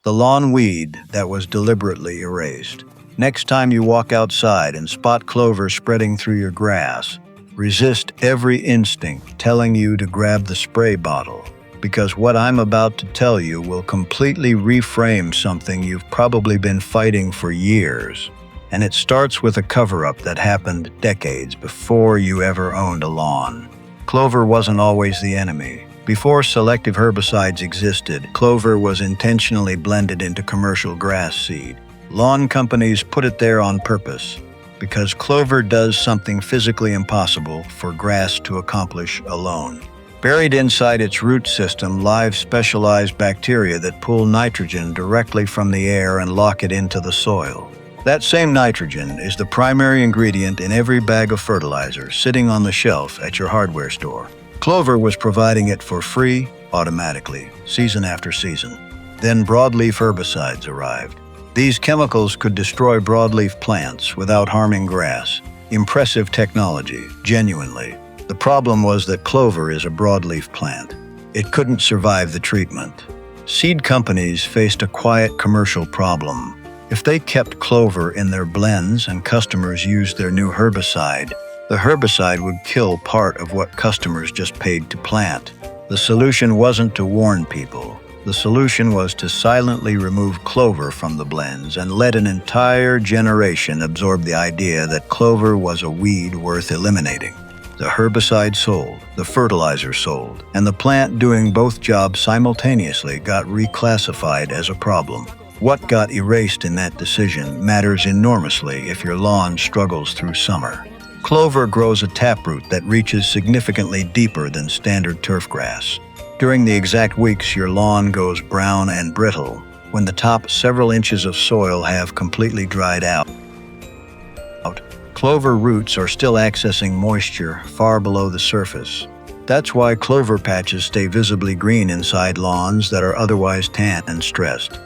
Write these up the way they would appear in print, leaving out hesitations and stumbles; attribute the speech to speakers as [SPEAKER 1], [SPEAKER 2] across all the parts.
[SPEAKER 1] the lawn weed that was deliberately erased. Next time you walk outside and spot clover spreading through your grass, resist every instinct telling you to grab the spray bottle, because what I'm about to tell you will completely reframe something you've probably been fighting for years. And it starts with a cover-up that happened decades before you ever owned a lawn. Clover wasn't always the enemy. Before selective herbicides existed, clover was intentionally blended into commercial grass seed. Lawn companies put it there on purpose, because clover does something physically impossible for grass to accomplish alone. Buried inside its root system lie specialized bacteria that pull nitrogen directly from the air and lock it into the soil. That same nitrogen is the primary ingredient in every bag of fertilizer sitting on the shelf at your hardware store. Clover was providing it for free, automatically, season after season. Then broadleaf herbicides arrived. These chemicals could destroy broadleaf plants without harming grass. Impressive technology, genuinely. The problem was that clover is a broadleaf plant. It couldn't survive the treatment. Seed companies faced a quiet commercial problem. If they kept clover in their blends and customers used their new herbicide, the herbicide would kill part of what customers just paid to plant. The solution wasn't to warn people. The solution was to silently remove clover from the blends and let an entire generation absorb the idea that clover was a weed worth eliminating. The herbicide sold, the fertilizer sold, and the plant doing both jobs simultaneously got reclassified as a problem. What got erased in that decision matters enormously if your lawn struggles through summer. Clover grows a taproot that reaches significantly deeper than standard turf grass. During the exact weeks your lawn goes brown and brittle, when the top several inches of soil have completely dried out, clover roots are still accessing moisture far below the surface. That's why clover patches stay visibly green inside lawns that are otherwise tan and stressed.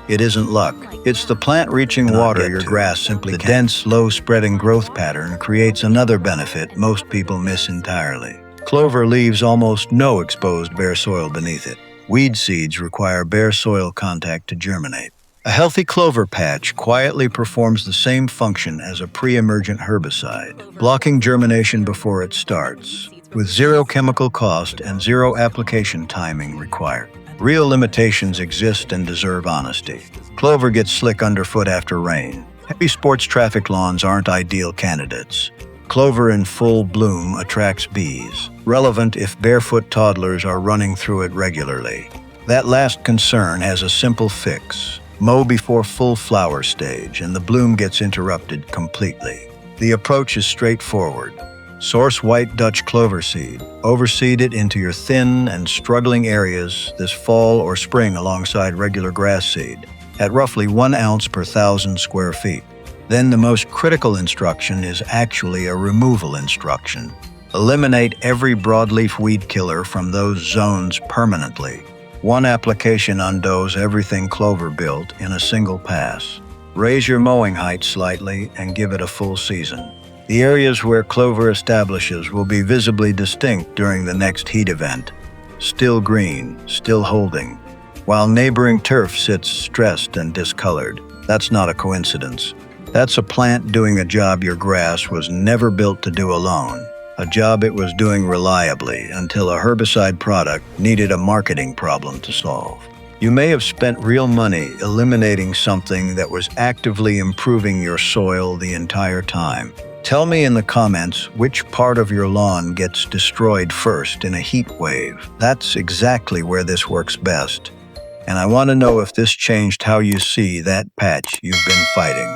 [SPEAKER 1] It isn't luck. It's the plant reaching water your grass simply can't. The dense, low-spreading growth pattern creates another benefit most people miss entirely. Clover leaves almost no exposed bare soil beneath it. Weed seeds require bare soil contact to germinate. A healthy clover patch quietly performs the same function as a pre-emergent herbicide, blocking germination before it starts, with zero chemical cost and zero application timing required. Real limitations exist and deserve honesty. Clover gets slick underfoot after rain. Heavy sports traffic lawns aren't ideal candidates. Clover in full bloom attracts bees, relevant if barefoot toddlers are running through it regularly. That last concern has a simple fix. Mow before full flower stage and the bloom gets interrupted completely. The approach is straightforward. Source white Dutch clover seed. Overseed it into your thin and struggling areas this fall or spring alongside regular grass seed, at roughly 1 ounce per 1,000 square feet. Then the most critical instruction is actually a removal instruction. Eliminate every broadleaf weed killer from those zones permanently. One application undoes everything clover built in a single pass. Raise your mowing height slightly and give it a full season. The areas where clover establishes will be visibly distinct during the next heat event. Still green, still holding, while neighboring turf sits stressed and discolored. That's not a coincidence. That's a plant doing a job your grass was never built to do alone. A job it was doing reliably until a herbicide product needed a marketing problem to solve. You may have spent real money eliminating something that was actively improving your soil the entire time. Tell me in the comments which part of your lawn gets destroyed first in a heat wave. That's exactly where this works best. And I want to know if this changed how you see that patch you've been fighting.